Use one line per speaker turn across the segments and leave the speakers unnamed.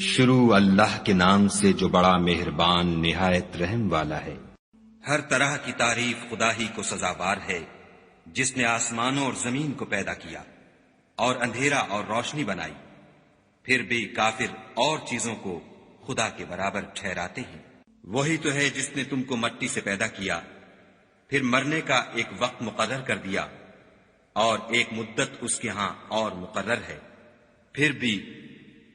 شروع اللہ کے نام سے جو بڑا مہربان نہایت رحم والا ہے۔
ہر طرح کی تعریف خدا ہی کو سزاوار ہے، جس نے آسمانوں اور زمین کو پیدا کیا اور اندھیرا اور روشنی بنائی۔ پھر بھی کافر اور چیزوں کو خدا کے برابر ٹھہراتے ہیں۔ وہی تو ہے جس نے تم کو مٹی سے پیدا کیا، پھر مرنے کا ایک وقت مقرر کر دیا اور ایک مدت اس کے ہاں اور مقرر ہے۔ پھر بھی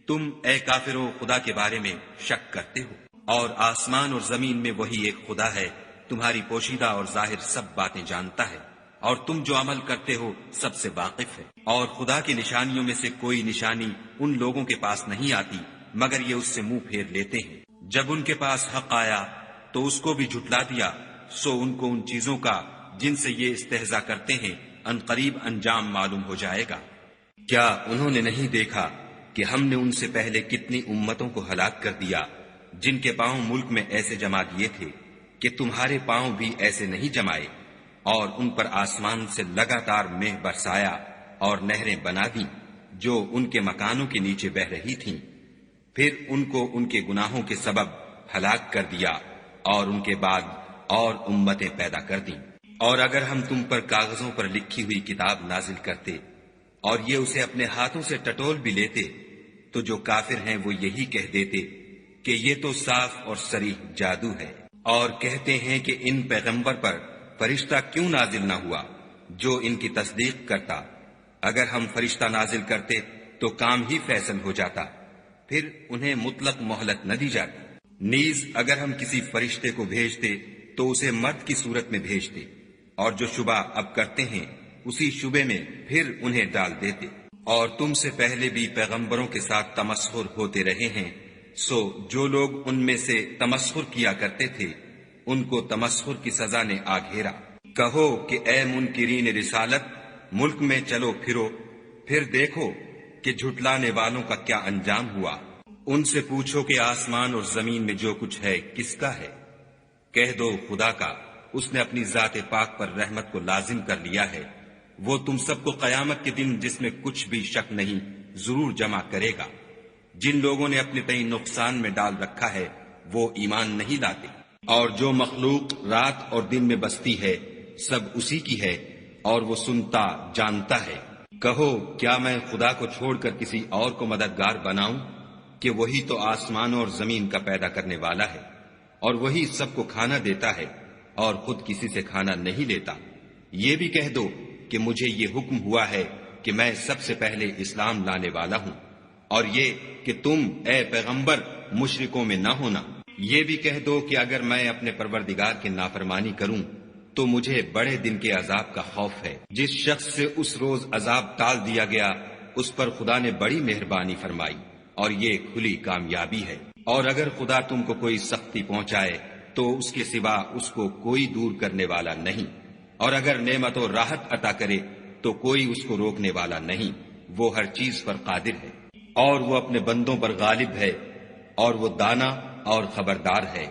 تم اے کافرو خدا کے بارے میں شک کرتے ہو، اور آسمان اور زمین میں وہی ایک خدا ہے، تمہاری پوشیدہ اور ظاہر سب باتیں جانتا ہے، اور تم جو عمل کرتے ہو سب سے واقف ہے۔ اور خدا کی نشانیوں میں سے کوئی نشانی ان لوگوں کے پاس نہیں آتی مگر یہ اس سے منہ پھیر لیتے ہیں۔ جب ان کے پاس حق آیا تو اس کو بھی جھٹلا دیا، سو ان کو ان چیزوں کا جن سے یہ استہزاء کرتے ہیں ان قریب انجام معلوم ہو جائے گا۔ کیا انہوں نے نہیں دیکھا کہ ہم نے ان سے پہلے کتنی امتوں کو ہلاک کر دیا جن کے پاؤں ملک میں ایسے جما دیے تھے کہ تمہارے پاؤں بھی ایسے نہیں جمائے، اور ان پر آسمان سے لگاتار مہ برسایا اور نہریں بنا دیں جو ان کے مکانوں کے نیچے بہہ رہی تھیں۔ پھر ان کو ان کے گناہوں کے سبب ہلاک کر دیا اور ان کے بعد اور امتیں پیدا کر دیں۔ اور اگر ہم تم پر کاغذوں پر لکھی ہوئی کتاب نازل کرتے اور یہ اسے اپنے ہاتھوں سے ٹٹول بھی لیتے تو جو کافر ہیں وہ یہی کہہ دیتے کہ یہ تو صاف اور صریح جادو ہے، اور کہتے ہیں کہ ان پیغمبر پر فرشتہ کیوں نازل نہ ہوا جو ان کی تصدیق کرتا۔ اگر ہم فرشتہ نازل کرتے تو کام ہی فیصل ہو جاتا، پھر انہیں مطلق مہلت نہ دی جاتی۔ نیز اگر ہم کسی فرشتے کو بھیجتے تو اسے مرد کی صورت میں بھیجتے، اور جو شبہ اب کرتے ہیں اسی شبے میں پھر انہیں ڈال دیتے۔ اور تم سے پہلے بھی پیغمبروں کے ساتھ تمسخر ہوتے رہے ہیں، سو جو لوگ ان میں سے تمسخر کیا کرتے تھے ان کو تمسخر کی سزا نے آ گھیرا۔ کہو کہ اے منکرین رسالت، ملک میں چلو پھرو، پھر دیکھو کہ جھٹلانے والوں کا کیا انجام ہوا۔ ان سے پوچھو کہ آسمان اور زمین میں جو کچھ ہے کس کا ہے؟ کہہ دو خدا کا، اس نے اپنی ذات پاک پر رحمت کو لازم کر لیا ہے۔ وہ تم سب کو قیامت کے دن جس میں کچھ بھی شک نہیں ضرور جمع کرے گا۔ جن لوگوں نے اپنے تئیں نقصان میں ڈال رکھا ہے وہ ایمان نہیں لاتے، اور جو مخلوق رات اور دن میں بستی ہے سب اسی کی ہے، اور وہ سنتا جانتا ہے۔ کہو کیا میں خدا کو چھوڑ کر کسی اور کو مددگار بناؤں کہ وہی تو آسمانوں اور زمین کا پیدا کرنے والا ہے، اور وہی سب کو کھانا دیتا ہے اور خود کسی سے کھانا نہیں لیتا۔ یہ بھی کہہ دو کہ مجھے یہ حکم ہوا ہے کہ میں سب سے پہلے اسلام لانے والا ہوں، اور یہ کہ تم اے پیغمبر مشرکوں میں نہ ہونا۔ یہ بھی کہہ دو کہ اگر میں اپنے پروردگار کی نافرمانی کروں تو مجھے بڑے دن کے عذاب کا خوف ہے۔ جس شخص سے اس روز عذاب ٹال دیا گیا اس پر خدا نے بڑی مہربانی فرمائی، اور یہ کھلی کامیابی ہے۔ اور اگر خدا تم کو کوئی سختی پہنچائے تو اس کے سوا اس کو کوئی دور کرنے والا نہیں، اور اگر نعمت و راحت عطا کرے تو کوئی اس کو روکنے والا نہیں۔ وہ ہر چیز پر قادر ہے، اور وہ اپنے بندوں پر غالب ہے، اور وہ دانا اور خبردار ہے۔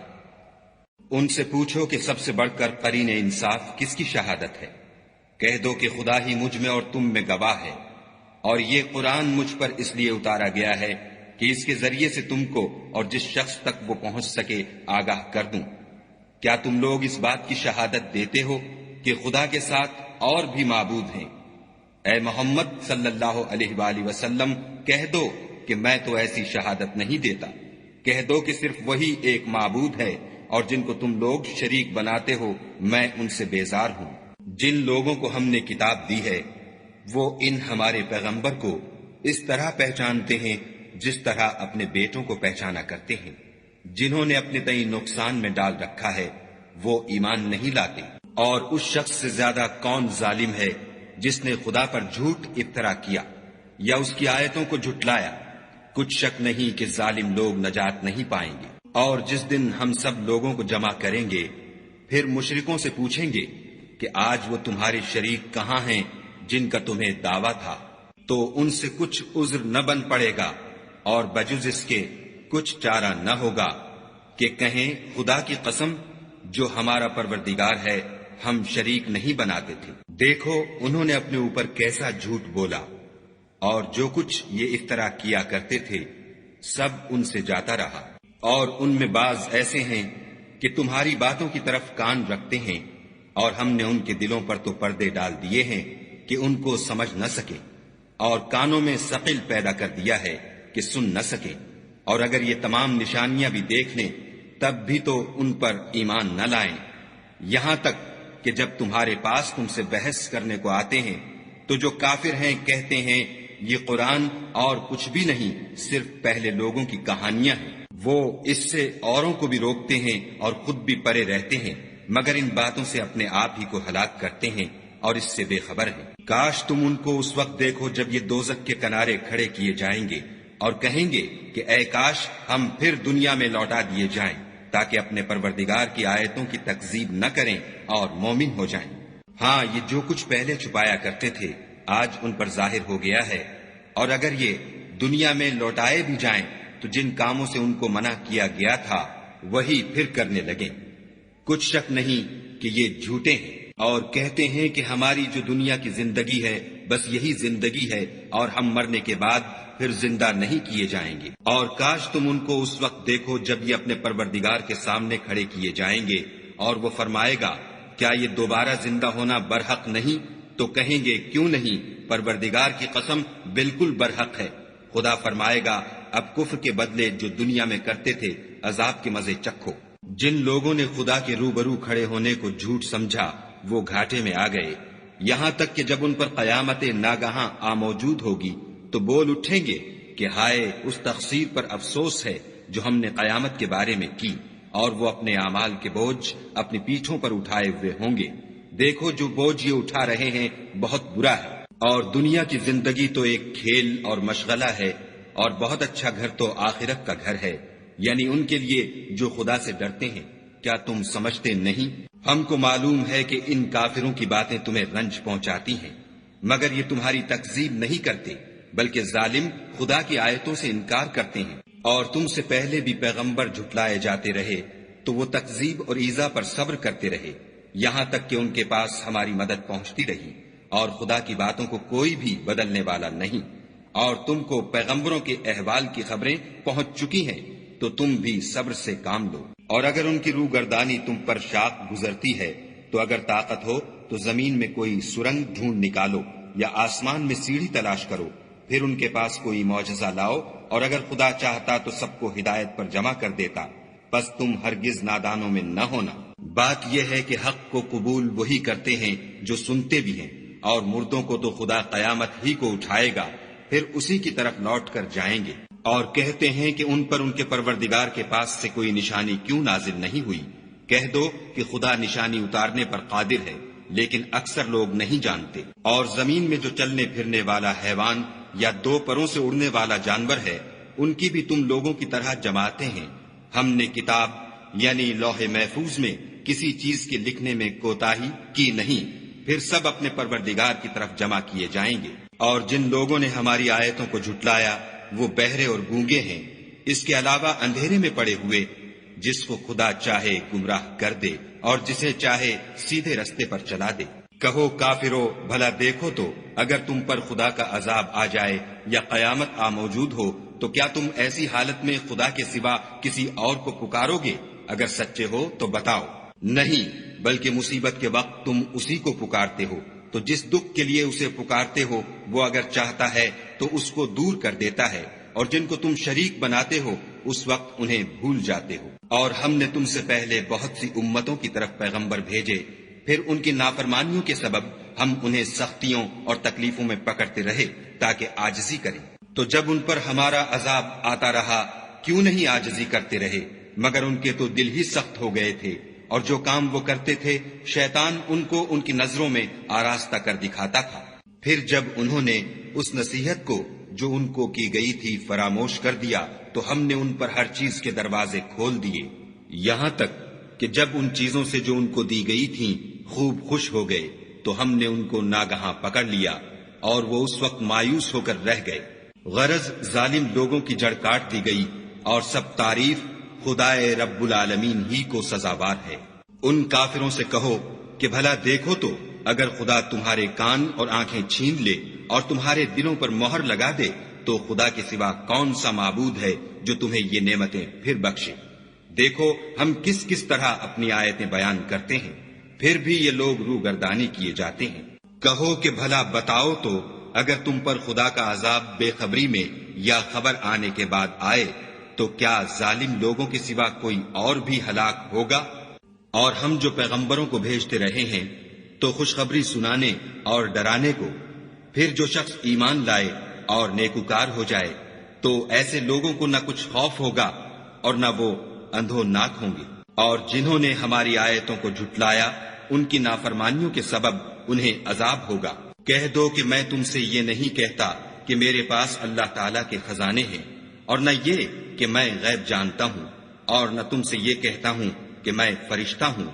ان سے پوچھو کہ سب سے بڑھ کر قرین انصاف کس کی شہادت ہے؟ کہہ دو کہ خدا ہی مجھ میں اور تم میں گواہ ہے، اور یہ قرآن مجھ پر اس لیے اتارا گیا ہے کہ اس کے ذریعے سے تم کو اور جس شخص تک وہ پہنچ سکے آگاہ کر دوں۔ کیا تم لوگ اس بات کی شہادت دیتے ہو کہ خدا کے ساتھ اور بھی معبود ہیں؟ اے محمد صلی اللہ علیہ وآلہ وسلم کہہ دو کہ میں تو ایسی شہادت نہیں دیتا۔ کہہ دو کہ صرف وہی ایک معبود ہے، اور جن کو تم لوگ شریک بناتے ہو میں ان سے بیزار ہوں۔ جن لوگوں کو ہم نے کتاب دی ہے وہ ان ہمارے پیغمبر کو اس طرح پہچانتے ہیں جس طرح اپنے بیٹوں کو پہچانا کرتے ہیں۔ جنہوں نے اپنے تئیں نقصان میں ڈال رکھا ہے وہ ایمان نہیں لاتے۔ اور اس شخص سے زیادہ کون ظالم ہے جس نے خدا پر جھوٹ افطرا کیا یا اس کی آیتوں کو جھٹلایا؟ کچھ شک نہیں کہ ظالم لوگ نجات نہیں پائیں گے۔ اور جس دن ہم سب لوگوں کو جمع کریں گے پھر مشرکوں سے پوچھیں گے کہ آج وہ تمہارے شریک کہاں ہیں جن کا تمہیں دعویٰ تھا؟ تو ان سے کچھ عذر نہ بن پڑے گا، اور بجز اس کے کچھ چارہ نہ ہوگا کہ کہیں خدا کی قسم جو ہمارا پروردگار ہے ہم شریک نہیں بناتے تھے۔ دیکھو انہوں نے اپنے اوپر کیسا جھوٹ بولا، اور جو کچھ یہ افطرا کیا کرتے تھے سب ان سے جاتا رہا، اور ان میں بعض ایسے ہیں کہ تمہاری باتوں کی طرف کان رکھتے ہیں، اور ہم نے ان کے دلوں پر تو پردے ڈال دیے ہیں کہ ان کو سمجھ نہ سکے، اور کانوں میں ثقل پیدا کر دیا ہے کہ سن نہ سکے، اور اگر یہ تمام نشانیاں بھی دیکھ لیں تب بھی تو ان پر ایمان نہ لائیں، یہاں تک کہ جب تمہارے پاس تم سے بحث کرنے کو آتے ہیں تو جو کافر ہیں کہتے ہیں یہ قرآن اور کچھ بھی نہیں، صرف پہلے لوگوں کی کہانیاں ہیں۔ وہ اس سے اوروں کو بھی روکتے ہیں اور خود بھی پرے رہتے ہیں، مگر ان باتوں سے اپنے آپ ہی کو ہلاک کرتے ہیں اور اس سے بے خبر ہیں۔ کاش تم ان کو اس وقت دیکھو جب یہ دوزخ کے کنارے کھڑے کیے جائیں گے اور کہیں گے کہ اے کاش ہم پھر دنیا میں لوٹا دیے جائیں تاکہ اپنے پروردگار کی آیتوں کی تکذیب نہ کریں اور مومن ہو جائیں۔ ہاں، یہ جو کچھ پہلے چھپایا کرتے تھے آج ان پر ظاہر ہو گیا ہے، اور اگر یہ دنیا میں لوٹائے بھی جائیں تو جن کاموں سے ان کو منع کیا گیا تھا وہی پھر کرنے لگیں۔ کچھ شک نہیں کہ یہ جھوٹے ہیں اور کہتے ہیں کہ ہماری جو دنیا کی زندگی ہے بس یہی زندگی ہے اور ہم مرنے کے بعد پھر زندہ نہیں کیے جائیں گے۔ اور کاش تم ان کو اس وقت دیکھو جب یہ اپنے پروردگار کے سامنے کھڑے کیے جائیں گے اور وہ فرمائے گا کیا یہ دوبارہ زندہ ہونا برحق نہیں؟ تو کہیں گے کیوں نہیں، پروردگار کی قسم بالکل برحق ہے۔ خدا فرمائے گا اب کفر کے بدلے جو دنیا میں کرتے تھے عذاب کے مزے چکھو۔ جن لوگوں نے خدا کے روبرو کھڑے ہونے کو جھوٹ سمجھا وہ گھاٹے میں آ گئے، یہاں تک کہ جب ان پر قیامت ناگہاں آ موجود ہوگی تو بول اٹھیں گے کہ ہائے اس تقصیر پر افسوس ہے جو ہم نے قیامت کے بارے میں کی، اور وہ اپنے اعمال کے بوجھ اپنی پیٹھوں پر اٹھائے ہوئے ہوں گے۔ دیکھو جو بوجھ یہ اٹھا رہے ہیں بہت برا ہے، اور دنیا کی زندگی تو ایک کھیل اور مشغلہ ہے، اور بہت اچھا گھر تو آخرت کا گھر ہے، یعنی ان کے لیے جو خدا سے ڈرتے ہیں۔ کیا تم سمجھتے نہیں؟ ہم کو معلوم ہے کہ ان کافروں کی باتیں تمہیں رنج پہنچاتی ہیں، مگر یہ تمہاری تکذیب نہیں کرتے، بلکہ ظالم خدا کی آیتوں سے انکار کرتے ہیں۔ اور تم سے پہلے بھی پیغمبر جھٹلائے جاتے رہے تو وہ تکذیب اور ایذا پر صبر کرتے رہے، یہاں تک کہ ان کے پاس ہماری مدد پہنچتی رہی، اور خدا کی باتوں کو کوئی بھی بدلنے والا نہیں۔ اور تم کو پیغمبروں کے احوال کی خبریں پہنچ چکی ہیں تو تم بھی صبر سے کام لو۔ اور اگر ان کی روگردانی تم پر شاق گزرتی ہے تو اگر طاقت ہو تو زمین میں کوئی سرنگ ڈھونڈ نکالو یا آسمان میں سیڑھی تلاش کرو، پھر ان کے پاس کوئی معجزہ لاؤ، اور اگر خدا چاہتا تو سب کو ہدایت پر جمع کر دیتا، پس تم ہرگز نادانوں میں نہ ہونا۔ بات یہ ہے کہ حق کو قبول وہی کرتے ہیں جو سنتے بھی ہیں، اور مردوں کو تو خدا قیامت ہی کو اٹھائے گا، پھر اسی کی طرف لوٹ کر جائیں گے۔ اور کہتے ہیں کہ ان پر ان کے پروردگار کے پاس سے کوئی نشانی کیوں نازل نہیں ہوئی؟ کہہ دو کہ خدا نشانی اتارنے پر قادر ہے، لیکن اکثر لوگ نہیں جانتے۔ اور زمین میں جو چلنے پھرنے والا حیوان یا دو پروں سے اڑنے والا جانور ہے ان کی بھی تم لوگوں کی طرح جماعتیں ہیں۔ ہم نے کتاب یعنی لوح محفوظ میں کسی چیز کے لکھنے میں کوتاہی کی نہیں، پھر سب اپنے پروردگار کی طرف جمع کیے جائیں گے۔ اور جن لوگوں نے ہماری آیتوں کو جھٹلایا وہ بہرے اور گونگے ہیں، اس کے علاوہ اندھیرے میں پڑے ہوئے، جس کو خدا چاہے گمراہ کر دے اور جسے چاہے سیدھے رستے پر چلا دے۔ کہو کافرو بھلا دیکھو تو اگر تم پر خدا کا عذاب آ جائے یا قیامت آ موجود ہو تو کیا تم ایسی حالت میں خدا کے سوا کسی اور کو پکارو گے؟ اگر سچے ہو تو بتاؤ۔ نہیں، بلکہ مصیبت کے وقت تم اسی کو پکارتے ہو، تو جس دکھ کے لیے اسے پکارتے ہو وہ اگر چاہتا ہے تو اس کو دور کر دیتا ہے، اور جن کو تم شریک بناتے ہو اس وقت انہیں بھول جاتے ہو۔ اور ہم نے تم سے پہلے بہت سی امتوں کی طرف پیغمبر بھیجے، پھر ان کی نافرمانیوں کے سبب ہم انہیں سختیوں اور تکلیفوں میں پکڑتے رہے تاکہ عاجزی کریں۔ تو جب ان پر ہمارا عذاب آتا رہا کیوں نہیں عاجزی کرتے رہے؟ مگر ان کے تو دل ہی سخت ہو گئے تھے، اور جو کام وہ کرتے تھے شیطان ان کو ان کی نظروں میں آراستہ کر دکھاتا تھا۔ پھر جب انہوں نے اس نصیحت کو جو ان کو کی گئی تھی فراموش کر دیا تو ہم نے ان پر ہر چیز کے دروازے کھول دیے، یہاں تک کہ جب ان چیزوں سے جو ان کو دی گئی تھیں خوب خوش ہو گئے تو ہم نے ان کو ناگہاں پکڑ لیا، اور وہ اس وقت مایوس ہو کر رہ گئے۔ غرض ظالم لوگوں کی جڑ کاٹ دی گئی، اور سب تعریف خدائے رب العالمین ہی کو سزاوار ہے۔ ان کافروں سے کہو کہ بھلا دیکھو تو اگر خدا تمہارے کان اور آنکھیں چھین لے اور تمہارے دلوں پر مہر لگا دے تو خدا کے سوا کون سا معبود ہے جو تمہیں یہ نعمتیں پھر بخشے؟ دیکھو ہم کس کس طرح اپنی آیتیں بیان کرتے ہیں، پھر بھی یہ لوگ روگردانی کیے جاتے ہیں۔ کہو کہ بھلا بتاؤ تو اگر تم پر خدا کا عذاب بے خبری میں یا خبر آنے کے بعد آئے تو کیا ظالم لوگوں کے سوا کوئی اور بھی ہلاک ہوگا؟ اور ہم جو پیغمبروں کو بھیجتے رہے ہیں تو خوشخبری سنانے اور ڈرانے کو، پھر جو شخص ایمان لائے اور نیکوکار ہو جائے تو ایسے لوگوں کو نہ کچھ خوف ہوگا اور نہ وہ اندھو ناک ہوں گے۔ اور جنہوں نے ہماری آیتوں کو جھٹلایا ان کی نافرمانیوں کے سبب انہیں عذاب ہوگا۔ کہہ دو کہ میں تم سے یہ نہیں کہتا کہ میرے پاس اللہ تعالیٰ کے خزانے ہیں، اور نہ یہ کہ میں غیب جانتا ہوں، اور نہ تم سے یہ کہتا ہوں کہ میں فرشتہ ہوں۔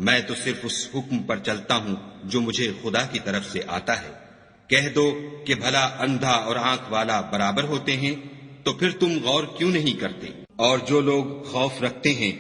میں تو صرف اس حکم پر چلتا ہوں جو مجھے خدا کی طرف سے آتا ہے۔ کہہ دو کہ بھلا اندھا اور آنکھ والا برابر ہوتے ہیں؟ تو پھر تم غور کیوں نہیں کرتے؟ اور جو لوگ خوف رکھتے ہیں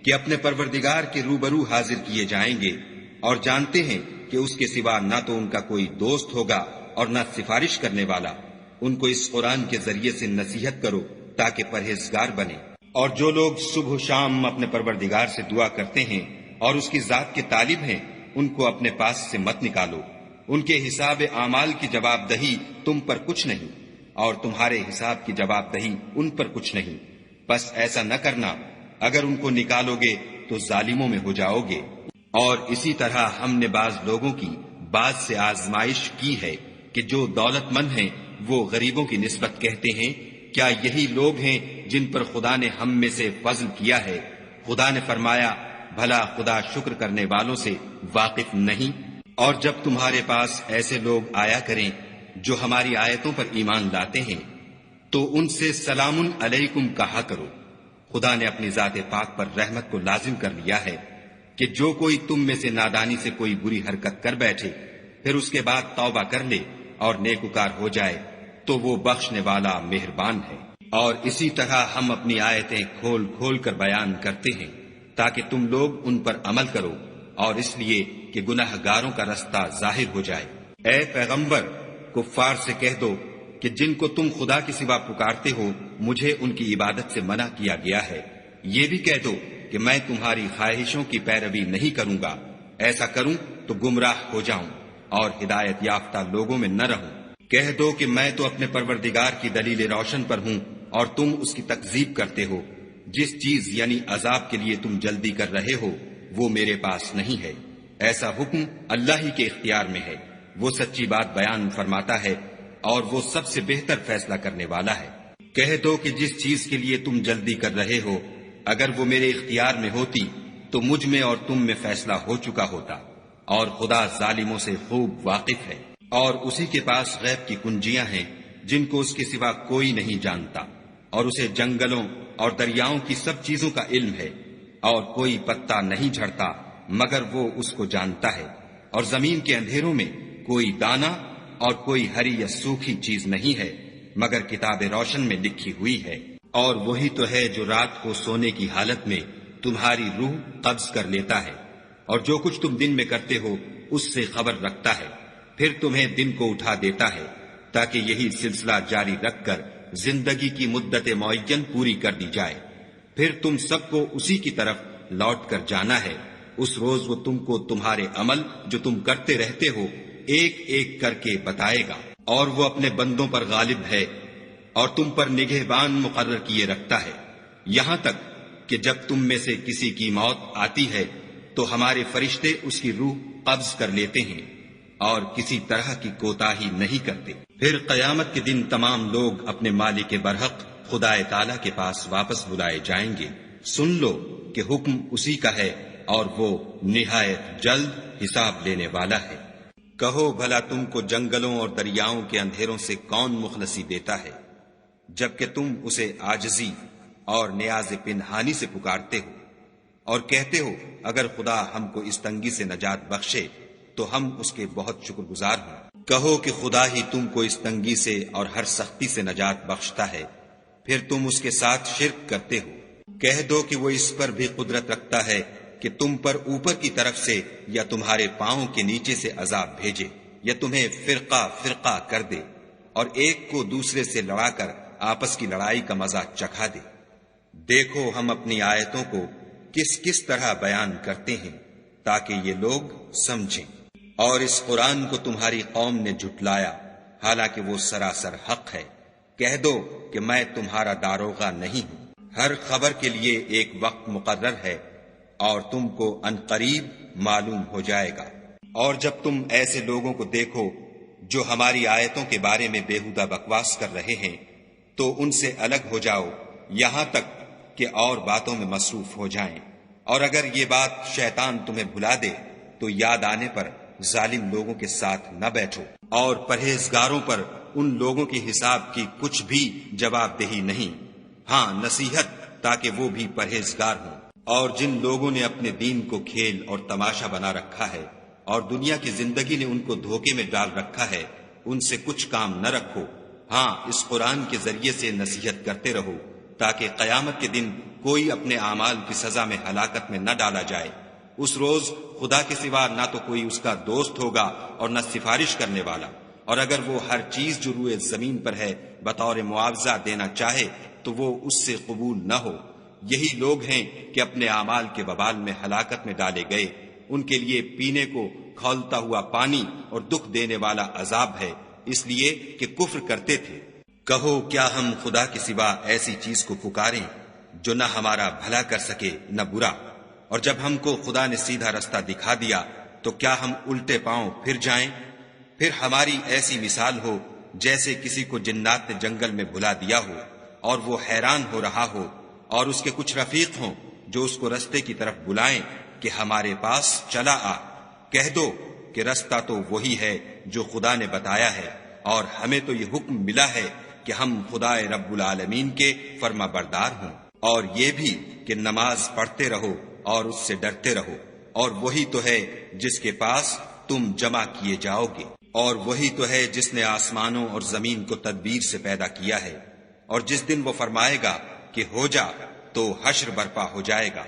کہ اپنے پروردگار کے روبرو حاضر کیے جائیں گے اور جانتے ہیں کہ اس کے سوا نہ تو ان کا کوئی دوست ہوگا اور نہ سفارش کرنے والا، ان کو اس قرآن کے ذریعے سے نصیحت کرو تاکہ پرہیزگار بنے۔ اور جو لوگ صبح و شام اپنے پروردگار سے دعا کرتے ہیں اور اس کی ذات کے طالب ہیں، ان کو اپنے پاس سے مت نکالو۔ ان کے حساب اعمال کی جواب دہی تم پر کچھ نہیں، اور تمہارے حساب کی جواب دہی ان پر کچھ نہیں۔ بس ایسا نہ کرنا، اگر ان کو نکالو گے تو ظالموں میں ہو جاؤ گے۔ اور اسی طرح ہم نے بعض لوگوں کی بعض سے آزمائش کی ہے کہ جو دولت مند ہیں وہ غریبوں کی نسبت کہتے ہیں کیا یہی لوگ ہیں جن پر خدا نے ہم میں سے فضل کیا ہے؟ خدا نے فرمایا بھلا خدا شکر کرنے والوں سے واقف نہیں؟ اور جب تمہارے پاس ایسے لوگ آیا کریں جو ہماری آیتوں پر ایمان لاتے ہیں تو ان سے سلام علیکم کہا کرو۔ خدا نے اپنی ذات پاک پر رحمت کو لازم کر لیا ہے کہ جو کوئی تم میں سے نادانی سے کوئی بری حرکت کر بیٹھے پھر اس کے بعد توبہ کر لے اور نیکوکار ہو جائے تو وہ بخشنے والا مہربان ہے۔ اور اسی طرح ہم اپنی آیتیں کھول کھول کر بیان کرتے ہیں تاکہ تم لوگ ان پر عمل کرو، اور اس لیے کہ گناہ گاروں کا رستہ ظاہر ہو جائے۔ اے پیغمبر، کفار سے کہہ دو کہ جن کو تم خدا کے سوا پکارتے ہو مجھے ان کی عبادت سے منع کیا گیا ہے۔ یہ بھی کہہ دو کہ میں تمہاری خواہشوں کی پیروی نہیں کروں گا، ایسا کروں تو گمراہ ہو جاؤں اور ہدایت یافتہ لوگوں میں نہ رہوں۔ کہہ دو کہ میں تو اپنے پروردگار کی دلیل روشن پر ہوں اور تم اس کی تکذیب کرتے ہو۔ جس چیز یعنی عذاب کے لیے تم جلدی کر رہے ہو وہ میرے پاس نہیں ہے، ایسا حکم اللہ ہی کے اختیار میں ہے۔ وہ سچی بات بیان فرماتا ہے اور وہ سب سے بہتر فیصلہ کرنے والا ہے۔ کہہ دو کہ جس چیز کے لیے تم جلدی کر رہے ہو اگر وہ میرے اختیار میں ہوتی تو مجھ میں اور تم میں فیصلہ ہو چکا ہوتا، اور خدا ظالموں سے خوب واقف ہے۔ اور اسی کے پاس غیب کی کنجیاں ہیں جن کو اس کے سوا کوئی نہیں جانتا، اور اسے جنگلوں اور دریاؤں کی سب چیزوں کا علم ہے، اور کوئی پتا نہیں جھڑتا مگر وہ اس کو جانتا ہے، اور زمین کے اندھیروں میں کوئی دانہ اور کوئی ہری یا سوکھی چیز نہیں ہے مگر کتاب روشن میں لکھی ہوئی ہے۔ اور وہی تو ہے جو رات کو سونے کی حالت میں تمہاری روح قبض کر لیتا ہے، اور جو کچھ تم دن میں کرتے ہو اس سے خبر رکھتا ہے، پھر تمہیں دن کو اٹھا دیتا ہے تاکہ یہی سلسلہ جاری رکھ کر زندگی کی مدت معین پوری کر دی جائے۔ پھر تم سب کو اسی کی طرف لوٹ کر جانا ہے۔ اس روز وہ تم کو تمہارے عمل جو تم کرتے رہتے ہو ایک ایک کر کے بتائے گا، اور وہ اپنے بندوں پر غالب ہے اور تم پر نگہبان مقرر کیے رکھتا ہے، یہاں تک کہ جب تم میں سے کسی کی موت آتی ہے تو ہمارے فرشتے اس کی روح قبض کر لیتے ہیں اور کسی طرح کی کوتاہی نہیں کرتے۔ پھر قیامت کے دن تمام لوگ اپنے مالک برحق خدا تعالی کے پاس واپس بلائے جائیں گے۔ سن لو کہ حکم اسی کا ہے اور وہ نہایت جلد حساب لینے والا ہے۔ کہو بھلا تم کو جنگلوں اور دریاؤں کے اندھیروں سے کون مخلصی دیتا ہے جبکہ تم اسے عاجزی اور نیاز پنہانی سے پکارتے ہو، اور کہتے ہو اگر خدا ہم کو اس تنگی سے نجات بخشے تو ہم اس کے بہت شکر گزار ہوں۔ کہو کہ خدا ہی تم کو اس تنگی سے اور ہر سختی سے نجات بخشتا ہے، پھر تم اس کے ساتھ شرک کرتے ہو۔ کہہ دو کہ وہ اس پر بھی قدرت رکھتا ہے کہ تم پر اوپر کی طرف سے یا تمہارے پاؤں کے نیچے سے عذاب بھیجے، یا تمہیں فرقہ فرقہ کر دے، اور ایک کو دوسرے سے لڑا کر آپس کی لڑائی کا مزہ چکھا دے۔ دیکھو ہم اپنی آیتوں کو کس کس طرح بیان کرتے ہیں تاکہ یہ لوگ سمجھیں۔ اور اس قرآن کو تمہاری قوم نے جھٹلایا حالانکہ وہ سراسر حق ہے۔ کہہ دو کہ میں تمہارا داروغہ نہیں ہوں۔ ہر خبر کے لیے ایک وقت مقرر ہے اور تم کو عنقریب معلوم ہو جائے گا۔ اور جب تم ایسے لوگوں کو دیکھو جو ہماری آیتوں کے بارے میں بےہودہ بکواس کر رہے ہیں تو ان سے الگ ہو جاؤ یہاں تک کہ اور باتوں میں مصروف ہو جائیں۔ اور اگر یہ بات شیطان تمہیں بھلا دے تو یاد آنے پر ظالم لوگوں کے ساتھ نہ بیٹھو، اور پرہیزگاروں پر ان لوگوں کے حساب کی کچھ بھی جواب دہی نہیں، ہاں نصیحت تاکہ وہ بھی پرہیزگار ہوں۔ اور جن لوگوں نے اپنے دین کو کھیل اور تماشا بنا رکھا ہے اور دنیا کی زندگی نے ان کو دھوکے میں ڈال رکھا ہے، ان سے کچھ کام نہ رکھو، ہاں اس قرآن کے ذریعے سے نصیحت کرتے رہو تاکہ قیامت کے دن کوئی اپنے اعمال کی سزا میں ہلاکت میں نہ ڈالا جائے۔ اس روز خدا کے سوا نہ تو کوئی اس کا دوست ہوگا اور نہ سفارش کرنے والا، اور اگر وہ ہر چیز جو روئے زمین پر ہے بطور معاوضہ دینا چاہے تو وہ اس سے قبول نہ ہو۔ یہی لوگ ہیں کہ اپنے اعمال کے وبال میں ہلاکت میں ڈالے گئے، ان کے لیے پینے کو کھولتا ہوا پانی اور دکھ دینے والا عذاب ہے، اس لیے کہ کفر کرتے تھے۔ کہو کیا ہم خدا کے سوا ایسی چیز کو پکاریں جو نہ ہمارا بھلا کر سکے نہ برا؟ اور جب ہم کو خدا نے سیدھا رستہ دکھا دیا تو کیا ہم الٹے پاؤں پھر جائیں؟ پھر ہماری ایسی مثال ہو جیسے کسی کو جنات نے جنگل میں بھلا دیا ہو اور وہ حیران ہو رہا ہو، اور اس کے کچھ رفیق ہوں جو اس کو رستے کی طرف بلائیں کہ ہمارے پاس چلا آ۔ کہہ دو کہ رستہ تو وہی ہے جو خدا نے بتایا ہے، اور ہمیں تو یہ حکم ملا ہے کہ ہم خدا رب العالمین کے فرما بردار ہوں، اور یہ بھی کہ نماز پڑھتے رہو اور اس سے ڈرتے رہو، اور وہی تو ہے جس کے پاس تم جمع کیے جاؤ گے، اور وہی تو ہے جس نے آسمانوں اور زمین کو تدبیر سے پیدا کیا ہے، اور جس دن وہ فرمائے گا کہ ہو جا تو حشر برپا ہو جائے گا،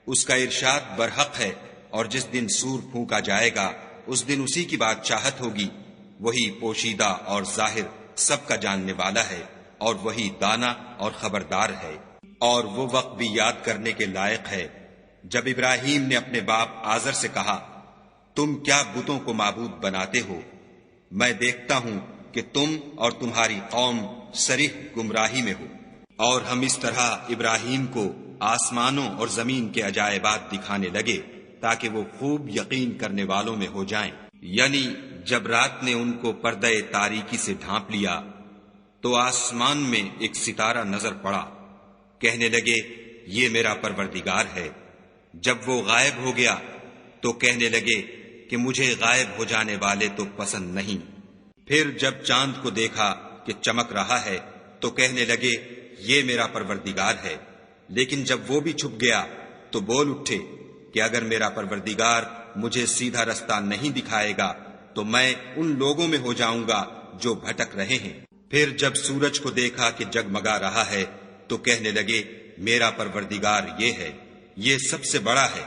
اس کا ارشاد برحق ہے۔ اور جس دن سور پھونکا جائے گا اس دن اسی کی بادشاہت ہوگی، وہی پوشیدہ اور ظاہر سب کا جاننے والا ہے، اور وہی دانا اور خبردار ہے۔ اور وہ وقت بھی یاد کرنے کے لائق ہے جب ابراہیم نے اپنے باپ آزر سے کہا، تم کیا بتوں کو معبود بناتے ہو؟ میں دیکھتا ہوں کہ تم اور تمہاری قوم صریح گمراہی میں ہو۔ اور ہم اس طرح ابراہیم کو آسمانوں اور زمین کے عجائبات دکھانے لگے تاکہ وہ خوب یقین کرنے والوں میں ہو جائیں۔ یعنی جب رات نے ان کو پردہ تاریکی سے ڈھانپ لیا تو آسمان میں ایک ستارہ نظر پڑا، کہنے لگے یہ میرا پروردگار ہے۔ جب وہ غائب ہو گیا تو کہنے لگے کہ مجھے غائب ہو جانے والے تو پسند نہیں۔ پھر جب چاند کو دیکھا کہ چمک رہا ہے تو کہنے لگے یہ میرا پروردگار ہے۔ لیکن جب وہ بھی چھپ گیا تو بول اٹھے کہ اگر میرا پروردگار مجھے سیدھا رستہ نہیں دکھائے گا تو میں ان لوگوں میں ہو جاؤں گا جو بھٹک رہے ہیں۔ پھر جب سورج کو دیکھا کہ جگمگا رہا ہے تو کہنے لگے میرا پروردگار یہ ہے، یہ سب سے بڑا ہے۔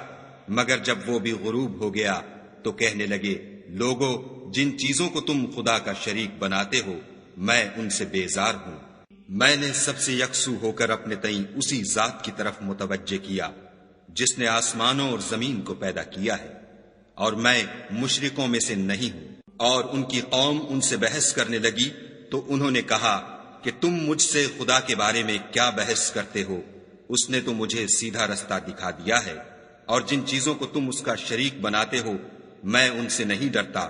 مگر جب وہ بھی غروب ہو گیا تو کہنے لگے لوگو جن چیزوں کو تم خدا کا شریک بناتے ہو میں ان سے بیزار ہوں۔ میں نے سب سے یکسو ہو کر اپنے تئیں اسی ذات کی طرف متوجہ کیا جس نے آسمانوں اور زمین کو پیدا کیا ہے، اور میں مشرکوں میں سے نہیں ہوں۔ اور ان کی قوم ان سے بحث کرنے لگی تو انہوں نے کہا کہ تم مجھ سے خدا کے بارے میں کیا بحث کرتے ہو؟ اس نے تو مجھے سیدھا رستہ دکھا دیا ہے، اور جن چیزوں کو تم اس کا شریک بناتے ہو میں ان سے نہیں ڈرتا،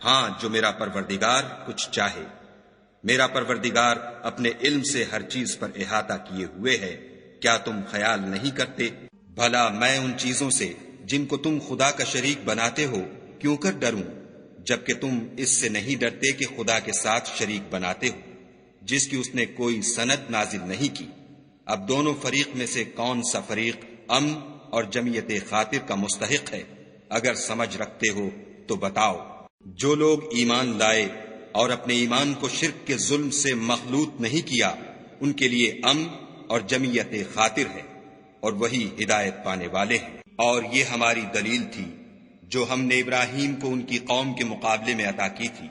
ہاں جو میرا پروردگار کچھ چاہے۔ میرا پروردگار اپنے علم سے ہر چیز پر احاطہ کیے ہوئے ہے، کیا تم خیال نہیں کرتے؟ بھلا میں ان چیزوں سے جن کو تم خدا کا شریک بناتے ہو کیوں کر ڈروں، جبکہ تم اس سے نہیں ڈرتے کہ خدا کے ساتھ شریک بناتے ہو جس کی اس نے کوئی سند نازل نہیں کی۔ اب دونوں فریق میں سے کون سا فریق امن اور جمعیت خاطر کا مستحق ہے؟ اگر سمجھ رکھتے ہو تو بتاؤ۔ جو لوگ ایمان لائے اور اپنے ایمان کو شرک کے ظلم سے مخلوط نہیں کیا ان کے لیے امن اور جمعیت خاطر ہے، اور وہی ہدایت پانے والے ہیں۔ اور یہ ہماری دلیل تھی جو ہم نے ابراہیم کو ان کی قوم کے مقابلے میں عطا کی تھی۔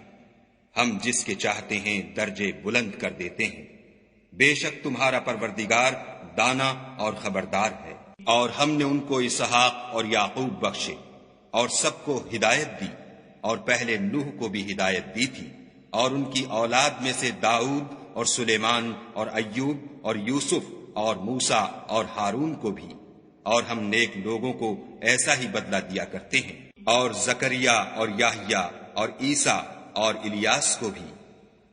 ہم جس کے چاہتے ہیں درجے بلند کر دیتے ہیں۔ بے شک تمہارا پروردگار دانا اور خبردار ہے۔ اور ہم نے ان کو اسحاق اور یعقوب بخشے اور سب کو ہدایت دی، اور پہلے نوح کو بھی ہدایت دی تھی، اور ان کی اولاد میں سے داؤد اور سلیمان اور ایوب اور یوسف اور موسیٰ اور ہارون کو بھی، اور ہم نیک لوگوں کو ایسا ہی بدلہ دیا کرتے ہیں۔ اور زکریا اور یحییٰ اور عیسیٰ اور الیاس کو بھی،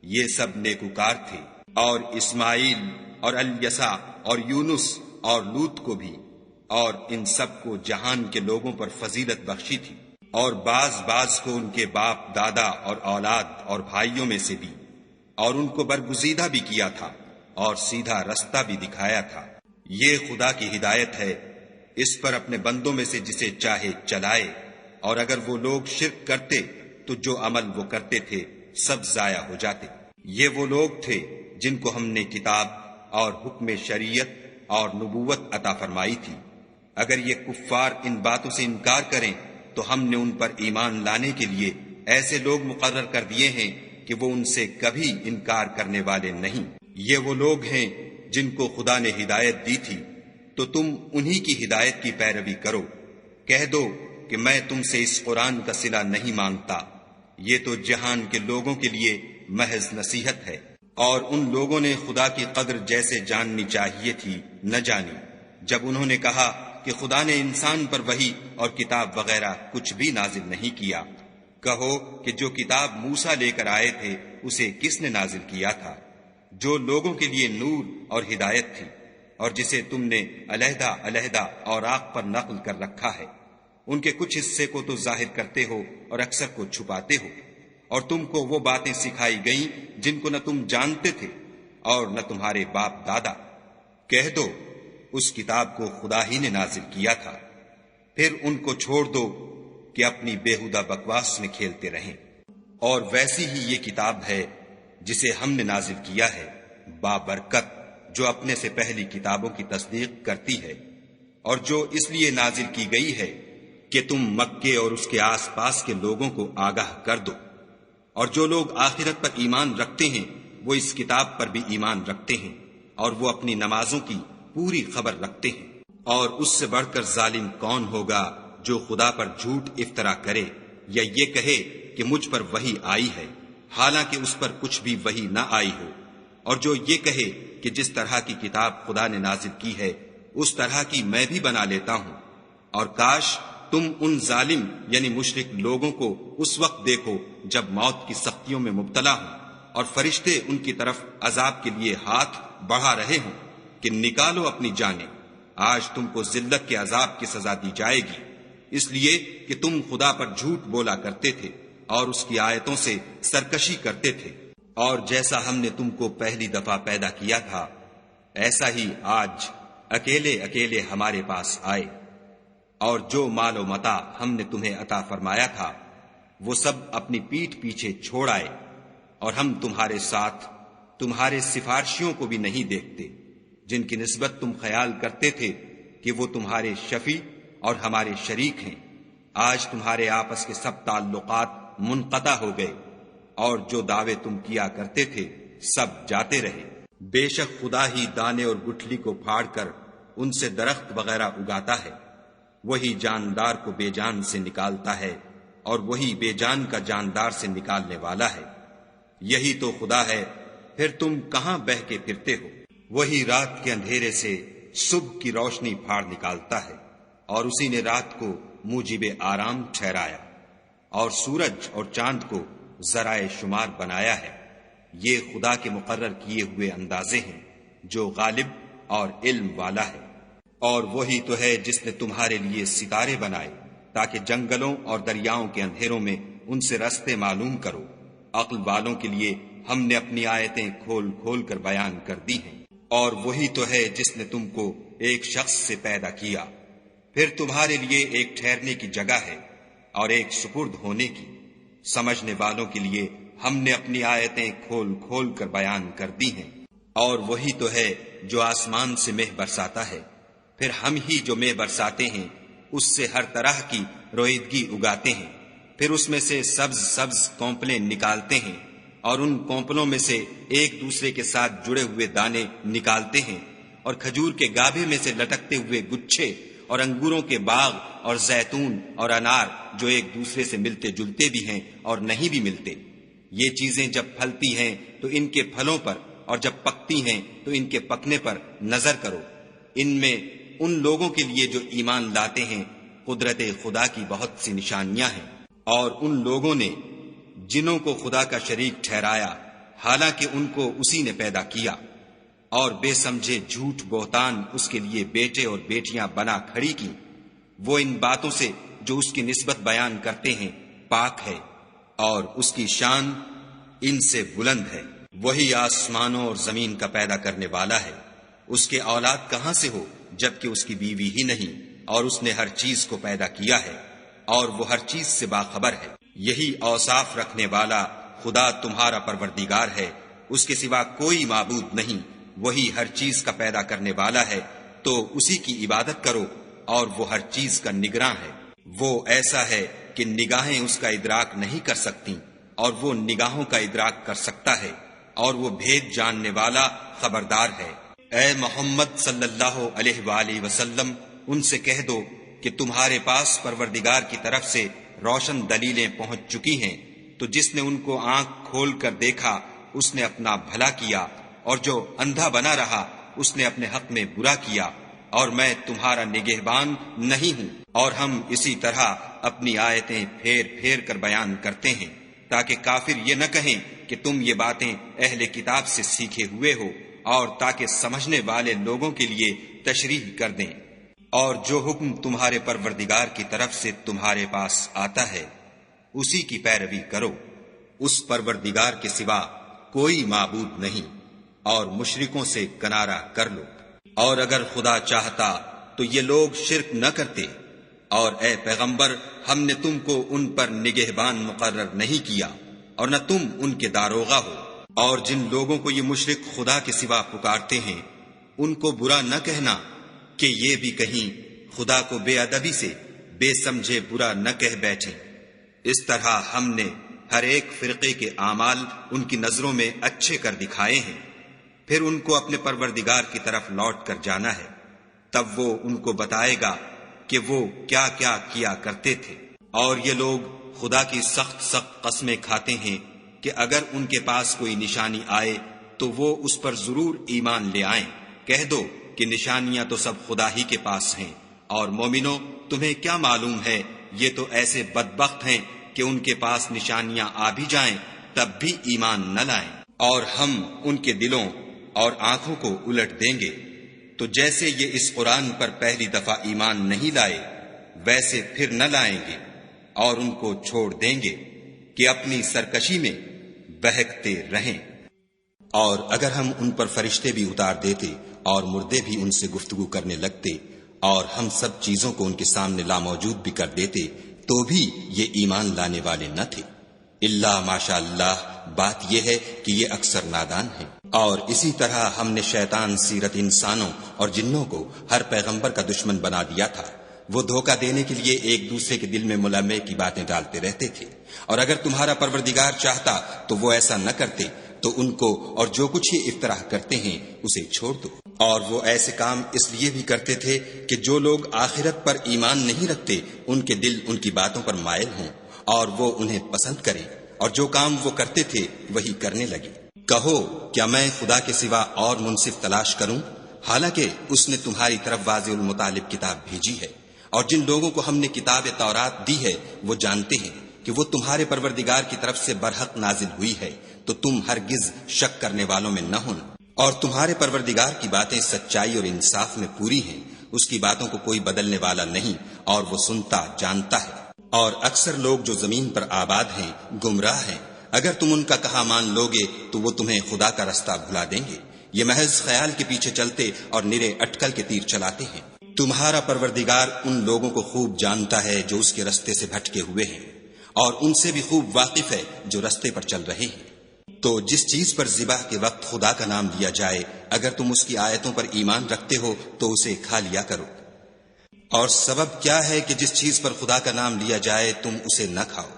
یہ سب نیکوکار تھے، اور اسماعیل اور الیسع اور یونس اور لوط کو بھی، اور ان سب کو جہان کے لوگوں پر فضیلت بخشی تھی، اور بعض کو ان کے باپ دادا اور اولاد اور بھائیوں میں سے بھی، اور ان کو برگزیدہ بھی کیا تھا اور سیدھا رستہ بھی دکھایا تھا۔ یہ خدا کی ہدایت ہے، اس پر اپنے بندوں میں سے جسے چاہے چلائے، اور اگر وہ لوگ شرک کرتے تو جو عمل وہ کرتے تھے سب ضائع ہو جاتے۔ یہ وہ لوگ تھے جن کو ہم نے کتاب اور حکم شریعت اور نبوت عطا فرمائی تھی۔ اگر یہ کفار ان باتوں سے انکار کریں تو ہم نے ان پر ایمان لانے کے لیے ایسے لوگ مقرر کر دیے ہیں کہ وہ ان سے کبھی انکار کرنے والے نہیں۔ یہ وہ لوگ ہیں جن کو خدا نے ہدایت دی تھی، تو تم انہی کی ہدایت کی پیروی کرو۔ کہہ دو کہ میں تم سے اس قرآن کا صلہ نہیں مانگتا، یہ تو جہان کے لوگوں کے لیے محض نصیحت ہے۔ اور ان لوگوں نے خدا کی قدر جیسے جاننی چاہیے تھی نہ جانی، جب انہوں نے کہا کہ خدا نے انسان پر وحی اور کتاب وغیرہ کچھ بھی نازل نہیں کیا۔ کہو کہ جو کتاب موسیٰ لے کر آئے تھے اسے کس نے نازل کیا تھا، جو لوگوں کے لیے نور اور ہدایت تھی، اور جسے تم نے علیحدہ علیحدہ اوراق پر نقل کر رکھا ہے۔ ان کے کچھ حصے کو تو ظاہر کرتے ہو اور اکثر کو چھپاتے ہو، اور تم کو وہ باتیں سکھائی گئیں جن کو نہ تم جانتے تھے اور نہ تمہارے باپ دادا۔ کہہ دو اس کتاب کو خدا ہی نے نازل کیا تھا، پھر ان کو چھوڑ دو کہ اپنی بیہودہ بکواس میں کھیلتے رہیں۔ اور ویسی ہی یہ کتاب ہے جسے ہم نے نازل کیا ہے، بابرکت، جو اپنے سے پہلی کتابوں کی تصدیق کرتی ہے، اور جو اس لیے نازل کی گئی ہے کہ تم مکے اور اس کے آس پاس کے لوگوں کو آگاہ کر دو۔ اور جو لوگ آخرت پر ایمان رکھتے ہیں وہ اس کتاب پر بھی ایمان رکھتے ہیں، اور وہ اپنی نمازوں کی پوری خبر رکھتے ہیں۔ اور اس سے بڑھ کر ظالم کون ہوگا جو خدا پر جھوٹ افطرا کرے یا یہ کہے کہ مجھ پر وحی آئی ہے، حالانکہ اس پر کچھ بھی وحی نہ آئی ہو، اور جو یہ کہے کہ جس طرح کی کتاب خدا نے نازل کی ہے اس طرح کی میں بھی بنا لیتا ہوں۔ اور کاش تم ان ظالم یعنی مشرک لوگوں کو اس وقت دیکھو جب موت کی سختیوں میں مبتلا ہوں، اور فرشتے ان کی طرف عذاب کے لیے ہاتھ بڑھا رہے ہوں کہ نکالو اپنی جانیں، آج تم کو ذلت کے عذاب کی سزا دی جائے گی، اس لیے کہ تم خدا پر جھوٹ بولا کرتے تھے اور اس کی آیتوں سے سرکشی کرتے تھے۔ اور جیسا ہم نے تم کو پہلی دفعہ پیدا کیا تھا ایسا ہی آج اکیلے اکیلے ہمارے پاس آئے، اور جو مال و متاع ہم نے تمہیں عطا فرمایا تھا وہ سب اپنی پیٹھ پیچھے چھوڑ آئے، اور ہم تمہارے ساتھ تمہارے سفارشیوں کو بھی نہیں دیکھتے جن کی نسبت تم خیال کرتے تھے کہ وہ تمہارے شفیع اور ہمارے شریک ہیں۔ آج تمہارے آپس کے سب تعلقات منقطع ہو گئے، اور جو دعوے تم کیا کرتے تھے سب جاتے رہے۔ بے شک خدا ہی دانے اور گٹھلی کو پھاڑ کر ان سے درخت وغیرہ اگاتا ہے، وہی جاندار کو بے جان سے نکالتا ہے، اور وہی بے جان کا جاندار سے نکالنے والا ہے۔ یہی تو خدا ہے، پھر تم کہاں بہہ کے پھرتے ہو؟ وہی رات کے اندھیرے سے صبح کی روشنی پھاڑ نکالتا ہے، اور اسی نے رات کو موجب آرام ٹھہرایا، اور سورج اور چاند کو ذرائع شمار بنایا ہے۔ یہ خدا کے مقرر کیے ہوئے اندازے ہیں جو غالب اور علم والا ہے۔ اور وہی تو ہے جس نے تمہارے لیے ستارے بنائے تاکہ جنگلوں اور دریاؤں کے اندھیروں میں ان سے رستے معلوم کرو۔ عقل والوں کے لیے ہم نے اپنی آیتیں کھول کھول کر بیان کر دی ہیں۔ اور وہی تو ہے جس نے تم کو ایک شخص سے پیدا کیا، پھر تمہارے لیے ایک ٹھہرنے کی جگہ ہے اور ایک سپرد ہونے کی۔ سمجھنے والوں کے لیے ہم نے اپنی آیتیں کھول کھول کر بیان کر دی ہیں۔ اور وہی تو ہے جو آسمان سے مہ برساتا ہے، پھر ہم ہی جو مہ برساتے ہیں اس سے ہر طرح کی رویدگی اگاتے ہیں، پھر اس میں سے سبز سبز کونپلیں نکالتے ہیں، اور ان کونپلوں میں سے ایک دوسرے کے ساتھ جڑے ہوئے دانے نکالتے ہیں، اور کھجور کے گابھے میں سے لٹکتے ہوئے گچھے، اور انگوروں کے باغ اور زیتون اور انار جو ایک دوسرے سے ملتے جلتے بھی ہیں اور نہیں بھی ملتے۔ یہ چیزیں جب پھلتی ہیں تو ان کے پھلوں پر، اور جب پکتی ہیں تو ان کے پکنے پر نظر کرو۔ ان میں ان لوگوں کے لیے جو ایمان لاتے ہیں قدرت خدا کی بہت سی نشانیاں ہیں، اور ان لوگوں نے جنوں کو خدا کا شریک ٹھہرایا حالانکہ ان کو اسی نے پیدا کیا، اور بے سمجھے جھوٹ بہتان اس کے لیے بیٹے اور بیٹیاں بنا کھڑی کی، وہ ان باتوں سے جو اس کی نسبت بیان کرتے ہیں پاک ہے، اور اس کی شان ان سے بلند ہے۔ وہی آسمانوں اور زمین کا پیدا کرنے والا ہے، اس کے اولاد کہاں سے ہو جبکہ اس کی بیوی ہی نہیں، اور اس نے ہر چیز کو پیدا کیا ہے، اور وہ ہر چیز سے باخبر ہے۔ یہی اوصاف رکھنے والا خدا تمہارا پروردگار ہے، اس کے سوا کوئی معبود نہیں، وہی ہر چیز کا پیدا کرنے والا ہے، تو اسی کی عبادت کرو، اور وہ ہر چیز کا نگراں ہے۔ وہ ایسا ہے کہ نگاہیں اس کا ادراک نہیں کر سکتی، اور وہ نگاہوں کا ادراک کر سکتا ہے، اور وہ بھید جاننے والا خبردار ہے۔ اے محمد صلی اللہ علیہ وآلہ وسلم، ان سے کہہ دو کہ تمہارے پاس پروردگار کی طرف سے روشن دلیلیں پہنچ چکی ہیں، تو جس نے ان کو آنکھ کھول کر دیکھا اس نے اپنا بھلا کیا، اور جو اندھا بنا رہا اس نے اپنے حق میں برا کیا، اور میں تمہارا نگہبان نہیں ہوں۔ اور ہم اسی طرح اپنی آیتیں پھیر پھیر کر بیان کرتے ہیں تاکہ کافر یہ نہ کہیں کہ تم یہ باتیں اہل کتاب سے سیکھے ہوئے ہو، اور تاکہ سمجھنے والے لوگوں کے لیے تشریح کر دیں۔ اور جو حکم تمہارے پروردگار کی طرف سے تمہارے پاس آتا ہے اسی کی پیروی کرو، اس پروردگار کے سوا کوئی معبود نہیں، اور مشرکوں سے کنارہ کر لو۔ اور اگر خدا چاہتا تو یہ لوگ شرک نہ کرتے، اور اے پیغمبر ہم نے تم کو ان پر نگہبان مقرر نہیں کیا، اور نہ تم ان کے داروغہ ہو۔ اور جن لوگوں کو یہ مشرک خدا کے سوا پکارتے ہیں ان کو برا نہ کہنا کہ یہ بھی کہیں خدا کو بے ادبی سے بے سمجھے برا نہ کہہ بیٹھیں۔ اس طرح ہم نے ہر ایک فرقے کے اعمال ان کی نظروں میں اچھے کر دکھائے ہیں، پھر ان کو اپنے پروردگار کی طرف لوٹ کر جانا ہے، تب وہ ان کو بتائے گا کہ وہ کیا کیا کیا کرتے تھے۔ اور یہ لوگ خدا کی سخت سخت قسمیں کھاتے ہیں کہ اگر ان کے پاس کوئی نشانی آئے تو وہ اس پر ضرور ایمان لے آئیں۔ کہہ دو کہ نشانیاں تو سب خدا ہی کے پاس ہیں، اور مومنو تمہیں کیا معلوم ہے یہ تو ایسے بدبخت ہیں کہ ان کے پاس نشانیاں آ بھی جائیں تب بھی ایمان نہ لائیں۔ اور ہم ان کے دلوں اور آنکھوں کو الٹ دیں گے، تو جیسے یہ اس قرآن پر پہلی دفعہ ایمان نہیں لائے ویسے پھر نہ لائیں گے، اور ان کو چھوڑ دیں گے کہ اپنی سرکشی میں بہکتے رہیں۔ اور اگر ہم ان پر فرشتے بھی اتار دیتے اور مردے بھی ان سے گفتگو کرنے لگتے اور ہم سب چیزوں کو ان کے سامنے لاموجود بھی کر دیتے تو بھی یہ ایمان لانے والے نہ تھے، الا ماشاء اللہ۔ بات یہ ہے کہ یہ اکثر نادان ہیں۔ اور اسی طرح ہم نے شیطان سیرت انسانوں اور جنوں کو ہر پیغمبر کا دشمن بنا دیا تھا، وہ دھوکہ دینے کے لیے ایک دوسرے کے دل میں ملمے کی باتیں ڈالتے رہتے تھے، اور اگر تمہارا پروردگار چاہتا تو وہ ایسا نہ کرتے، تو ان کو اور جو کچھ یہ افطراح کرتے ہیں اسے چھوڑ دو۔ اور وہ ایسے کام اس لیے بھی کرتے تھے کہ جو لوگ آخرت پر ایمان نہیں رکھتے ان کے دل ان کی باتوں پر مائل ہوں اور وہ انہیں پسند کریں، اور جو کام وہ کرتے تھے وہی کرنے لگے۔ کہو کیا میں خدا کے سوا اور منصف تلاش کروں، حالانکہ اس نے تمہاری طرف واضح المطالب کتاب بھیجی ہے، اور جن لوگوں کو ہم نے کتاب تورات دی ہے وہ جانتے ہیں کہ وہ تمہارے پروردگار کی طرف سے برحق نازل ہوئی ہے، تو تم ہرگز شک کرنے والوں میں نہ ہونا۔ اور تمہارے پروردگار کی باتیں سچائی اور انصاف میں پوری ہیں، اس کی باتوں کو کوئی بدلنے والا نہیں، اور وہ سنتا جانتا ہے۔ اور اکثر لوگ جو زمین پر آباد ہیں گمراہ ہیں، اگر تم ان کا کہا مان لوگے تو وہ تمہیں خدا کا رستہ بھلا دیں گے، یہ محض خیال کے پیچھے چلتے اور نرے اٹکل کے تیر چلاتے ہیں۔ تمہارا پروردگار ان لوگوں کو خوب جانتا ہے جو اس کے رستے سے بھٹکے ہوئے ہیں، اور ان سے بھی خوب واقف ہے جو رستے پر چل رہے ہیں۔ تو جس چیز پر ذبح کے وقت خدا کا نام لیا جائے اگر تم اس کی آیتوں پر ایمان رکھتے ہو تو اسے کھا لیا کرو۔ اور سبب کیا ہے کہ جس چیز پر خدا کا نام لیا جائے تم اسے نہ کھاؤ،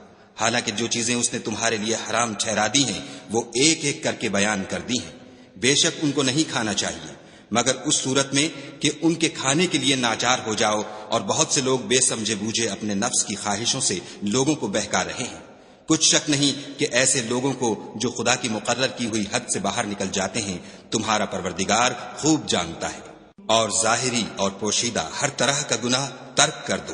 حالانکہ جو چیزیں اس نے تمہارے لیے حرام ٹھہرا دی ہیں وہ ایک ایک کر کے بیان کر دی ہیں۔ بے شک ان کو نہیں کھانا چاہیے مگر اس صورت میں کہ ان کے کھانے کے لیے ناچار ہو جاؤ، اور بہت سے لوگ بے سمجھے بوجھے اپنے نفس کی خواہشوں سے لوگوں کو بہکا رہے ہیں۔ کچھ شک نہیں کہ ایسے لوگوں کو جو خدا کی مقرر کی ہوئی حد سے باہر نکل جاتے ہیں تمہارا پروردگار خوب جانتا ہے۔ اور ظاہری اور پوشیدہ ہر طرح کا گناہ ترک کر دو۔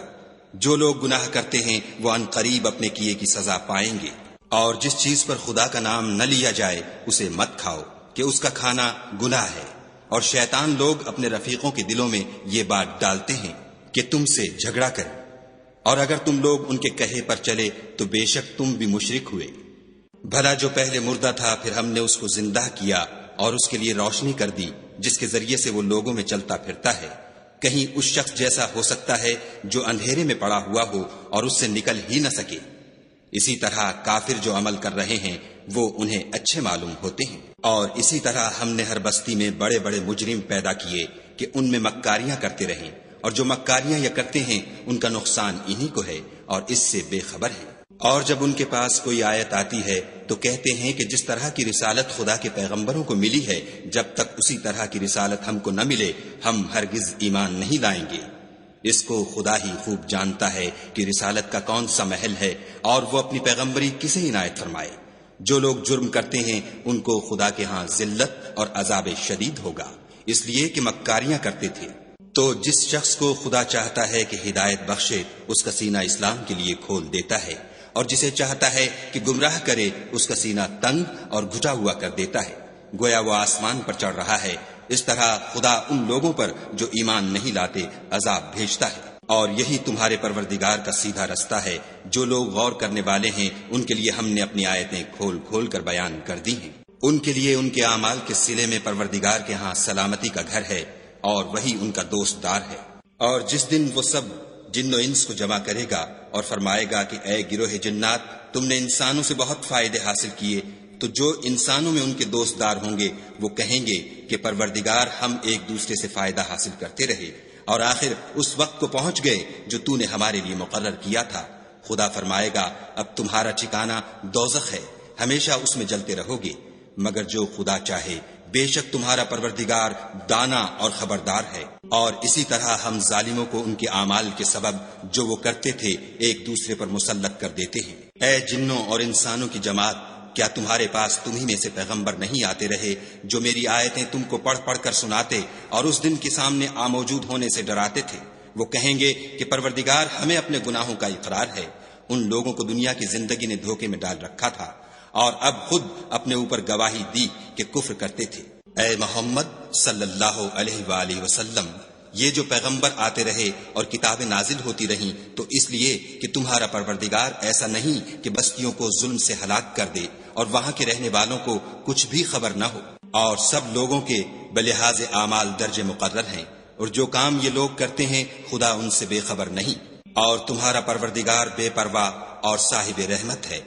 جو لوگ گناہ کرتے ہیں وہ ان قریب اپنے کیے کی سزا پائیں گے۔ اور جس چیز پر خدا کا نام نہ لیا جائے اسے مت کھاؤ کہ اس کا کھانا گناہ ہے، اور شیطان لوگ اپنے رفیقوں کے دلوں میں یہ بات ڈالتے ہیں کہ تم سے جھگڑا کریں، اور اگر تم لوگ ان کے کہے پر چلے تو بے شک تم بھی مشرک ہوئے۔ بھلا جو پہلے مردہ تھا پھر ہم نے اس کو زندہ کیا اور اس کے لیے روشنی کر دی جس کے ذریعے سے وہ لوگوں میں چلتا پھرتا ہے، کہیں اس شخص جیسا ہو سکتا ہے جو اندھیرے میں پڑا ہوا ہو اور اس سے نکل ہی نہ سکے۔ اسی طرح کافر جو عمل کر رہے ہیں وہ انہیں اچھے معلوم ہوتے ہیں۔ اور اسی طرح ہم نے ہر بستی میں بڑے بڑے مجرم پیدا کیے کہ ان میں مکاریاں کرتے رہیں، اور جو مکاریاں یہ کرتے ہیں ان کا نقصان انہی کو ہے اور اس سے بے خبر ہے۔ اور جب ان کے پاس کوئی آیت آتی ہے تو کہتے ہیں کہ جس طرح کی رسالت خدا کے پیغمبروں کو ملی ہے جب تک اسی طرح کی رسالت ہم کو نہ ملے ہم ہرگز ایمان نہیں لائیں گے۔ اس کو خدا ہی خوب جانتا ہے کہ رسالت کا کون سا محل ہے اور وہ اپنی پیغمبری کسے عنایت فرمائے۔ جو لوگ جرم کرتے ہیں ان کو خدا کے ہاں ذلت اور عذاب شدید ہوگا، اس لیے کہ مکاریاں کرتے تھے۔ تو جس شخص کو خدا چاہتا ہے کہ ہدایت بخشے اس کا سینہ اسلام کے لیے کھول دیتا ہے، اور جسے چاہتا ہے کہ گمراہ کرے اس کا سینہ تنگ اور گھٹا ہوا کر دیتا ہے، گویا وہ آسمان پر چڑھ رہا ہے۔ اس طرح خدا ان لوگوں پر جو ایمان نہیں لاتے عذاب بھیجتا ہے۔ اور یہی تمہارے پروردگار کا سیدھا رستہ ہے۔ جو لوگ غور کرنے والے ہیں ان کے لیے ہم نے اپنی آیتیں کھول کھول کر بیان کر دی ہیں۔ ان کے لیے ان کے اعمال کے صلے میں پروردگار کے ہاں سلامتی کا گھر ہے، اور وہی ان کا دوست دار ہے۔ اور جس دن وہ سب جن و انس کو جمع کرے گا اور فرمائے گا کہ اے گروہ جنات، تم نے انسانوں سے بہت فائدے حاصل کیے، تو جو انسانوں میں ان کے دوست دار ہوں گے وہ کہیں گے کہ پروردگار ہم ایک دوسرے سے فائدہ حاصل کرتے رہے، اور آخر اس وقت کو پہنچ گئے جو تو نے ہمارے لیے مقرر کیا تھا۔ خدا فرمائے گا اب تمہارا ٹھکانہ دوزخ ہے، ہمیشہ اس میں جلتے رہو گے، مگر جو خدا چاہے، بے شک تمہارا پروردگار دانا اور خبردار ہے۔ اور اسی طرح ہم ظالموں کو ان کے اعمال کے سبب جو وہ کرتے تھے ایک دوسرے پر مسلط کر دیتے ہیں۔ اے جنوں اور انسانوں کی جماعت، کیا تمہارے پاس تمہیں میں سے پیغمبر نہیں آتے رہے جو میری آیتیں تم کو پڑھ پڑھ کر سناتے اور اس دن کے سامنے موجود ہونے سے ڈراتے تھے؟ وہ کہیں گے کہ پروردگار ہمیں اپنے گناہوں کا اقرار ہے، ان لوگوں کو دنیا کی زندگی نے دھوکے میں ڈال رکھا تھا اور اب خود اپنے اوپر گواہی دی کہ کفر کرتے تھے۔ اے محمد صلی اللہ علیہ وآلہ وسلم، یہ جو پیغمبر آتے رہے اور کتابیں نازل ہوتی رہیں تو اس لیے کہ تمہارا پروردگار ایسا نہیں کہ بستیوں کو ظلم سے ہلاک کر دے اور وہاں کے رہنے والوں کو کچھ بھی خبر نہ ہو، اور سب لوگوں کے بلحاظ اعمال درجے مقرر ہیں، اور جو کام یہ لوگ کرتے ہیں خدا ان سے بے خبر نہیں۔ اور تمہارا پروردگار بے پرواہ اور صاحب رحمت ہے،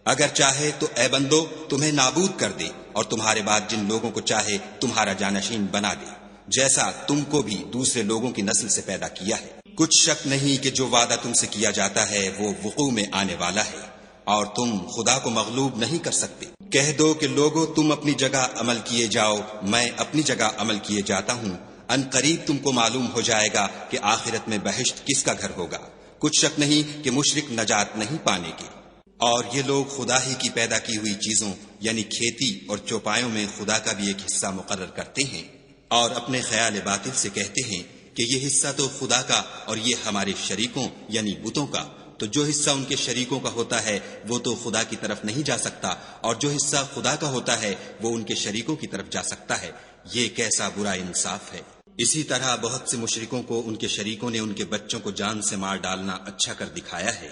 اگر چاہے تو اے بندو تمہیں نابود کر دے اور تمہارے بعد جن لوگوں کو چاہے تمہارا جانشین بنا دے، جیسا تم کو بھی دوسرے لوگوں کی نسل سے پیدا کیا ہے۔ کچھ شک نہیں کہ جو وعدہ تم سے کیا جاتا ہے وہ وقوع میں آنے والا ہے، اور تم خدا کو مغلوب نہیں کر سکتے۔ کہہ دو کہ لوگو تم اپنی جگہ عمل کیے جاؤ، میں اپنی جگہ عمل کیے جاتا ہوں، ان قریب تم کو معلوم ہو جائے گا کہ آخرت میں بہشت کس کا گھر ہوگا۔ کچھ شک نہیں کہ مشرک نجات نہیں پانے گے۔ اور یہ لوگ خدا ہی کی پیدا کی ہوئی چیزوں یعنی کھیتی اور چوپایوں میں خدا کا بھی ایک حصہ مقرر کرتے ہیں، اور اپنے خیال باطل سے کہتے ہیں کہ یہ حصہ تو خدا کا اور یہ ہمارے شریکوں یعنی بتوں کا، تو جو حصہ ان کے شریکوں کا ہوتا ہے وہ تو خدا کی طرف نہیں جا سکتا، اور جو حصہ خدا کا ہوتا ہے وہ ان کے شریکوں کی طرف جا سکتا ہے۔ یہ کیسا برا انصاف ہے۔ اسی طرح بہت سے مشرکوں کو ان کے شریکوں نے ان کے بچوں کو جان سے مار ڈالنا اچھا کر دکھایا ہے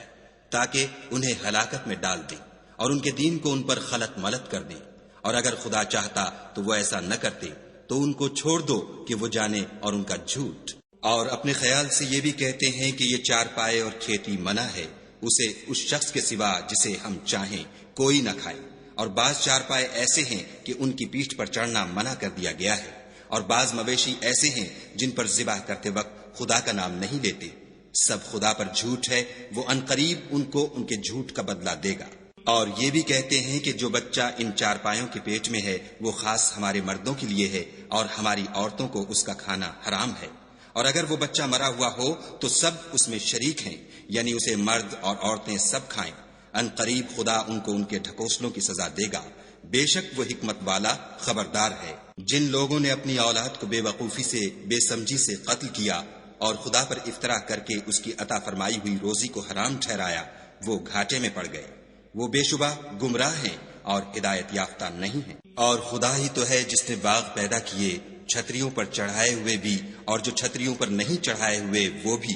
تاکہ انہیں ہلاکت میں ڈال دیں اور ان کے دین کو ان پر خلط ملط کر دیں، اور اگر خدا چاہتا تو وہ ایسا نہ کرتے، تو ان کو چھوڑ دو کہ وہ جانے اور ان کا جھوٹ۔ اور اپنے خیال سے یہ بھی کہتے ہیں کہ یہ چار پائے اور کھیتی منع ہے، اسے اس شخص کے سوا جسے ہم چاہیں کوئی نہ کھائے، اور بعض چار پائے ایسے ہیں کہ ان کی پیٹھ پر چڑھنا منع کر دیا گیا ہے، اور بعض مویشی ایسے ہیں جن پر ذبح کرتے وقت خدا کا نام نہیں لیتے، سب خدا پر جھوٹ ہے، وہ عنقریب ان کو ان کے جھوٹ کا بدلہ دے گا۔ اور یہ بھی کہتے ہیں کہ جو بچہ ان چارپایوں کے پیٹ میں ہے وہ خاص ہمارے مردوں کے لیے ہے اور ہماری عورتوں کو اس کا کھانا حرام ہے، اور اگر وہ بچہ مرا ہوا ہو تو سب اس میں شریک ہیں، یعنی اسے مرد اور عورتیں سب کھائیں۔ عنقریب خدا ان کو ان کے ڈھکوسلوں کی سزا دے گا، بے شک وہ حکمت والا خبردار ہے۔ جن لوگوں نے اپنی اولاد کو بے وقوفی سے، بے سمجھی سے قتل کیا اور خدا پر افطرا کر کے اس کی عطا فرمائی ہوئی روزی کو حرام ٹھہرایا، وہ گھاٹے میں پڑ گئے، وہ بے شبہ گمراہ ہیں اور ہدایت یافتہ نہیں ہیں۔ اور خدا ہی تو ہے جس نے باغ پیدا کیے، چھتریوں پر چڑھائے ہوئے بھی اور جو چھتریوں پر نہیں چڑھائے ہوئے وہ بھی،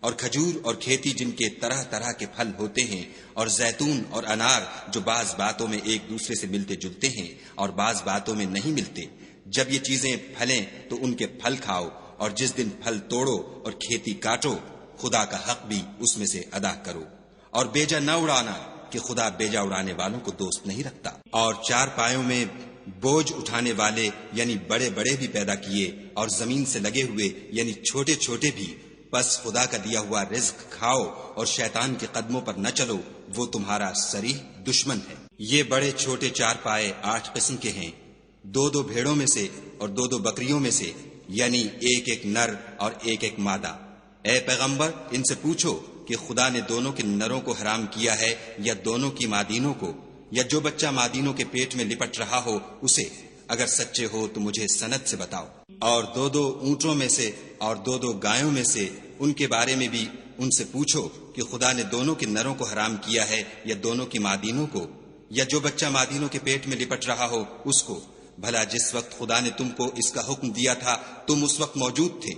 اور کھجور اور کھیتی جن کے طرح طرح کے پھل ہوتے ہیں، اور زیتون اور انار جو بعض باتوں میں ایک دوسرے سے ملتے جلتے ہیں اور بعض باتوں میں نہیں ملتے۔ جب یہ چیزیں پھلیں تو ان کے پھل کھاؤ، اور جس دن پھل توڑو اور کھیتی کاٹو، خدا کا حق بھی اس میں سے ادا کرو، اور بیجا نہ اڑانا کہ خدا بیجا اڑانے والوں کو دوست نہیں رکھتا۔ اور چار پایوں میں بوجھ اٹھانے والے یعنی بڑے بڑے بھی پیدا کیے، اور زمین سے لگے ہوئے یعنی چھوٹے چھوٹے بھی، بس خدا کا دیا ہوا رزق کھاؤ اور شیطان کے قدموں پر نہ چلو، وہ تمہارا صریح دشمن ہے۔ یہ بڑے چھوٹے چار پائے 8 قسم کے ہیں، 2 بھیڑوں میں سے اور 2 بکریوں میں سے، یعنی ایک نر اور ایک مادہ۔ اے پیغمبر ان سے پوچھو کہ خدا نے دونوں کے نروں کو حرام کیا ہے یا دونوں کی مادینوں کو، یا جو بچہ مادینوں کے پیٹ میں لپٹ رہا ہو اسے؟ اگر سچے ہو تو مجھے سند سے بتاؤ۔ اور 2 اونٹوں میں سے اور 2 گایوں میں سے ان کے بارے میں بھی ان سے پوچھو کہ خدا نے دونوں کے نروں کو حرام کیا ہے یا دونوں کی مادینوں کو، یا جو بچہ مادینوں کے پیٹ میں لپٹ رہا ہو اس کو؟ بھلا جس وقت خدا نے تم کو اس کا حکم دیا تھا تم اس وقت موجود تھے؟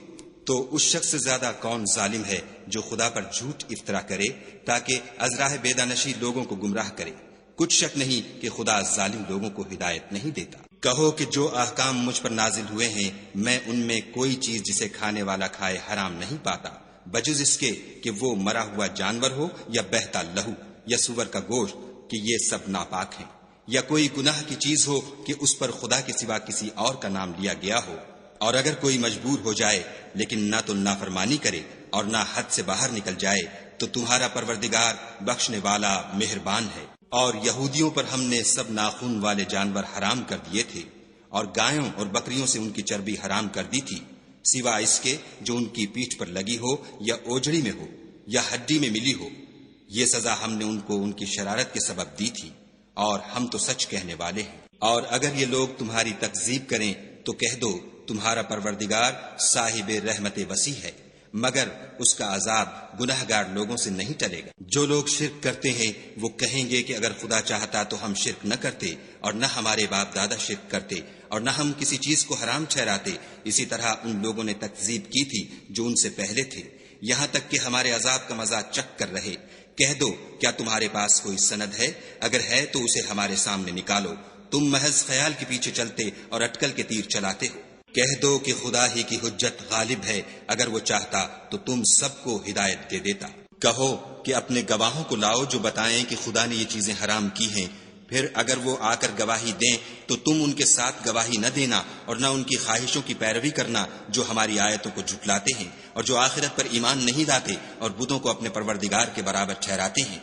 تو اس شخص سے زیادہ کون ظالم ہے جو خدا پر جھوٹ افطرا کرے تاکہ از راہ بیدانشی لوگوں کو گمراہ کرے؟ کچھ شک نہیں کہ خدا ظالم لوگوں کو ہدایت نہیں دیتا۔ کہو کہ جو احکام مجھ پر نازل ہوئے ہیں میں ان میں کوئی چیز جسے کھانے والا کھائے حرام نہیں پاتا، بجز اس کے کہ وہ مرا ہوا جانور ہو یا بہتا لہو یا سور کا گوشت، کہ یہ سب ناپاک ہیں، یا کوئی گناہ کی چیز ہو کہ اس پر خدا کے سوا کسی اور کا نام لیا گیا ہو۔ اور اگر کوئی مجبور ہو جائے لیکن نہ تو نافرمانی کرے اور نہ حد سے باہر نکل جائے تو تمہارا پروردگار بخشنے والا مہربان ہے۔ اور یہودیوں پر ہم نے سب ناخون والے جانور حرام کر دیے تھے، اور گایوں اور بکریوں سے ان کی چربی حرام کر دی تھی، سوا اس کے جو ان کی پیٹھ پر لگی ہو یا اوجڑی میں ہو یا ہڈی میں ملی ہو۔ یہ سزا ہم نے ان کو ان کی شرارت کے سبب دی تھی، اور ہم تو سچ کہنے والے ہیں۔ اور اگر یہ لوگ تمہاری تکذیب کریں تو کہہ دو تمہارا پروردگار صاحب رحمت وسیع ہے، مگر اس کا عذاب گناہگار لوگوں سے نہیں ٹلے گا۔ جو لوگ شرک کرتے ہیں وہ کہیں گے کہ اگر خدا چاہتا تو ہم شرک نہ کرتے، اور نہ ہمارے باپ دادا شرک کرتے، اور نہ ہم کسی چیز کو حرام ٹھہراتے۔ اسی طرح ان لوگوں نے تکذیب کی تھی جو ان سے پہلے تھے، یہاں تک کہ ہمارے عذاب کا مزہ چکھ کر رہے۔ کہہ دو کیا تمہارے پاس کوئی سند ہے؟ اگر ہے تو اسے ہمارے سامنے نکالو، تم محض خیال کے پیچھے چلتے اور اٹکل کے تیر چلاتے ہو۔ کہہ دو کہ خدا ہی کی حجت غالب ہے، اگر وہ چاہتا تو تم سب کو ہدایت دے دیتا۔ کہو کہ اپنے گواہوں کو لاؤ جو بتائیں کہ خدا نے یہ چیزیں حرام کی ہیں، پھر اگر وہ آ کر گواہی دیں تو تم ان کے ساتھ گواہی نہ دینا اور نہ ان کی خواہشوں کی پیروی کرنا جو ہماری آیتوں کو جھٹلاتے ہیں اور جو آخرت پر ایمان نہیں لاتے اور بتوں کو اپنے پروردگار کے برابر ٹھہراتے ہیں۔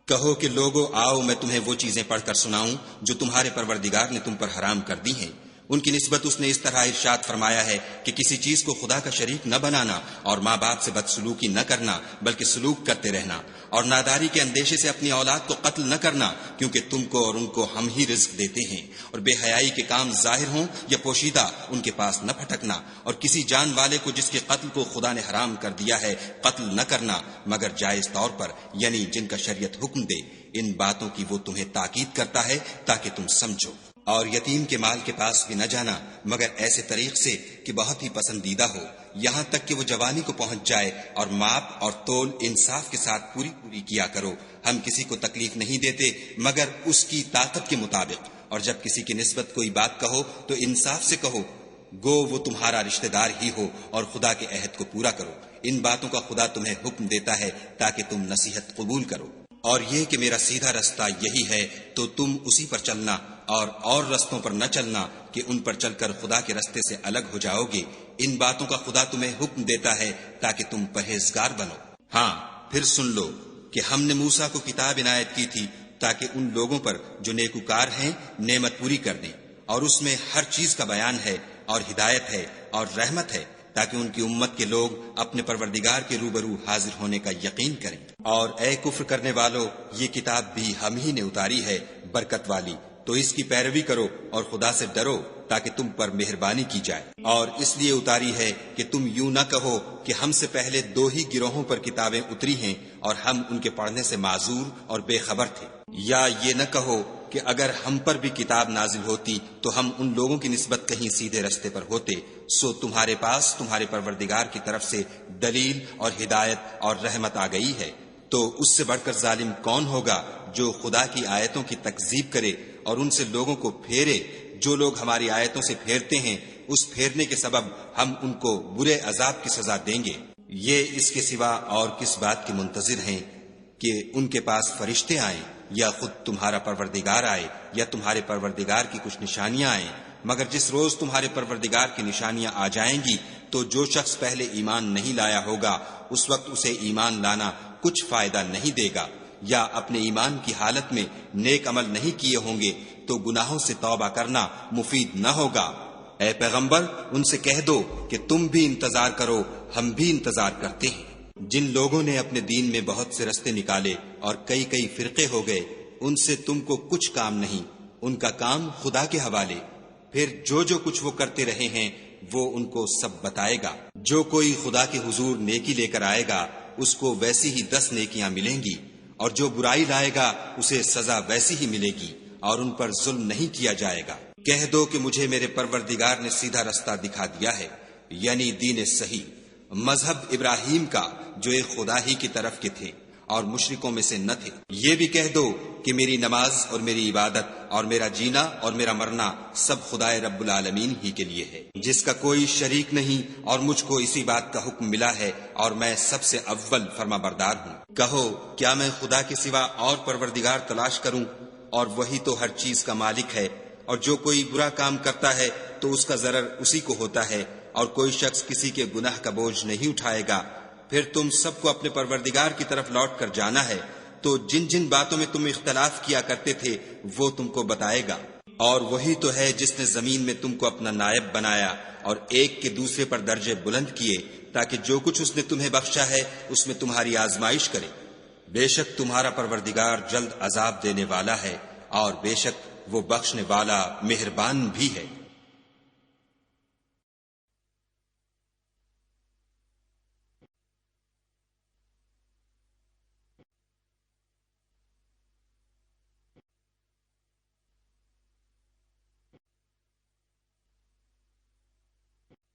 کہو کہ لوگو آؤ میں تمہیں وہ چیزیں پڑھ کر سناؤں جو تمہارے پروردگار نے تم پر حرام کر دی ہیں۔ ان کی نسبت اس نے اس طرح ارشاد فرمایا ہے کہ کسی چیز کو خدا کا شریک نہ بنانا، اور ماں باپ سے بدسلوکی نہ کرنا بلکہ سلوک کرتے رہنا، اور ناداری کے اندیشے سے اپنی اولاد کو قتل نہ کرنا، کیونکہ تم کو اور ان کو ہم ہی رزق دیتے ہیں، اور بے حیائی کے کام ظاہر ہوں یا پوشیدہ ان کے پاس نہ پھٹکنا، اور کسی جان والے کو جس کے قتل کو خدا نے حرام کر دیا ہے قتل نہ کرنا مگر جائز طور پر، یعنی جن کا شریعت حکم دے۔ ان باتوں کی وہ تمہیں تاکید کرتا ہے تاکہ تم سمجھو۔ اور یتیم کے مال کے پاس بھی نہ جانا مگر ایسے طریق سے کہ بہت ہی پسندیدہ ہو، یہاں تک کہ وہ جوانی کو پہنچ جائے، اور ماپ اور تول انصاف کے ساتھ پوری کیا کرو۔ ہم کسی کو تکلیف نہیں دیتے مگر اس کی طاقت کے مطابق، اور جب کسی کی نسبت کوئی بات کہو تو انصاف سے کہو، گو وہ تمہارا رشتہ دار ہی ہو، اور خدا کے عہد کو پورا کرو۔ ان باتوں کا خدا تمہیں حکم دیتا ہے تاکہ تم نصیحت قبول کرو۔ اور یہ کہ میرا سیدھا رستہ یہی ہے تو تم اسی پر چلنا، اور رستوں پر نہ چلنا کہ ان پر چل کر خدا کے رستے سے الگ ہو جاؤ گے۔ ان باتوں کا خدا تمہیں حکم دیتا ہے تاکہ تم پرہیزگار بنو۔ ہاں پھر سن لو کہ ہم نے موسیٰ کو کتاب عنایت کی تھی تاکہ ان لوگوں پر جو نیکوکار ہیں نعمت پوری کر دیں، اور اس میں ہر چیز کا بیان ہے اور ہدایت ہے اور رحمت ہے، تاکہ ان کی امت کے لوگ اپنے پروردگار کے روبرو حاضر ہونے کا یقین کریں۔ اور اے کفر کرنے والو، یہ کتاب بھی ہم ہی نے اتاری ہے برکت والی، تو اس کی پیروی کرو اور خدا سے ڈرو تاکہ تم پر مہربانی کی جائے۔ اور اس لیے اتاری ہے کہ تم یوں نہ کہو کہ ہم سے پہلے 2 ہی گروہوں پر کتابیں اتری ہیں اور ہم ان کے پڑھنے سے معذور اور بے خبر تھے، یا یہ نہ کہو کہ اگر ہم پر بھی کتاب نازل ہوتی تو ہم ان لوگوں کی نسبت کہیں سیدھے رستے پر ہوتے، سو تمہارے پاس تمہارے پروردگار کی طرف سے دلیل اور ہدایت اور رحمت آ گئی ہے۔ تو اس سے بڑھ کر ظالم کون ہوگا جو خدا کی آیتوں کی تکذیب کرے اور ان سے لوگوں کو پھیرے؟ جو لوگ ہماری آیتوں سے پھیرتے ہیں اس پھیرنے کے سبب ہم ان کو برے عذاب کی سزا دیں گے۔ یہ اس کے سوا اور کس بات کے منتظر ہیں کہ ان کے پاس فرشتے آئیں یا خود تمہارا پروردگار آئے یا تمہارے پروردگار کی کچھ نشانیاں آئیں؟ مگر جس روز تمہارے پروردگار کی نشانیاں آ جائیں گی تو جو شخص پہلے ایمان نہیں لایا ہوگا اس وقت اسے ایمان لانا کچھ فائدہ نہیں دے گا، یا اپنے ایمان کی حالت میں نیک عمل نہیں کیے ہوں گے تو گناہوں سے توبہ کرنا مفید نہ ہوگا۔ اے پیغمبر ان سے کہہ دو کہ تم بھی انتظار کرو، ہم بھی انتظار کرتے ہیں۔ جن لوگوں نے اپنے دین میں بہت سے رستے نکالے اور کئی فرقے ہو گئے، ان سے تم کو کچھ کام نہیں، ان کا کام خدا کے حوالے۔ پھر جو کچھ وہ کرتے رہے ہیں وہ ان کو سب بتائے گا۔ جو کوئی خدا کے حضور نیکی لے کر آئے گا اس کو ویسی ہی 10 نیکیاں ملیں گی، اور جو برائی لائے گا اسے سزا ویسی ہی ملے گی، اور ان پر ظلم نہیں کیا جائے گا۔ کہہ دو کہ مجھے میرے پروردگار نے سیدھا رستہ دکھا دیا ہے، یعنی دین صحیح، مذہب ابراہیم کا جو ایک خدا ہی کی طرف کے تھے اور مشرکوں میں سے نہ تھے۔ یہ بھی کہہ دو کہ میری نماز اور میری عبادت اور میرا جینا اور میرا مرنا سب خدائے رب العالمین ہی کے لیے ہے، جس کا کوئی شریک نہیں، اور مجھ کو اسی بات کا حکم ملا ہے اور میں سب سے اول فرما بردار ہوں۔ کہو کیا میں خدا کے سوا اور پروردگار تلاش کروں؟ اور وہی تو ہر چیز کا مالک ہے، اور جو کوئی برا کام کرتا ہے تو اس کا ضرر اسی کو ہوتا ہے، اور کوئی شخص کسی کے گناہ کا بوجھ نہیں اٹھائے گا۔ پھر تم سب کو اپنے پروردگار کی طرف لوٹ کر جانا ہے، تو جن جن باتوں میں تم اختلاف کیا کرتے تھے وہ تم کو بتائے گا۔ اور وہی تو ہے جس نے زمین میں تم کو اپنا نائب بنایا اور ایک کے دوسرے پر درجے بلند کیے، تاکہ جو کچھ اس نے تمہیں بخشا ہے اس میں تمہاری آزمائش کرے۔ بے شک تمہارا پروردگار جلد عذاب دینے والا ہے، اور بے شک وہ بخشنے والا مہربان بھی ہے۔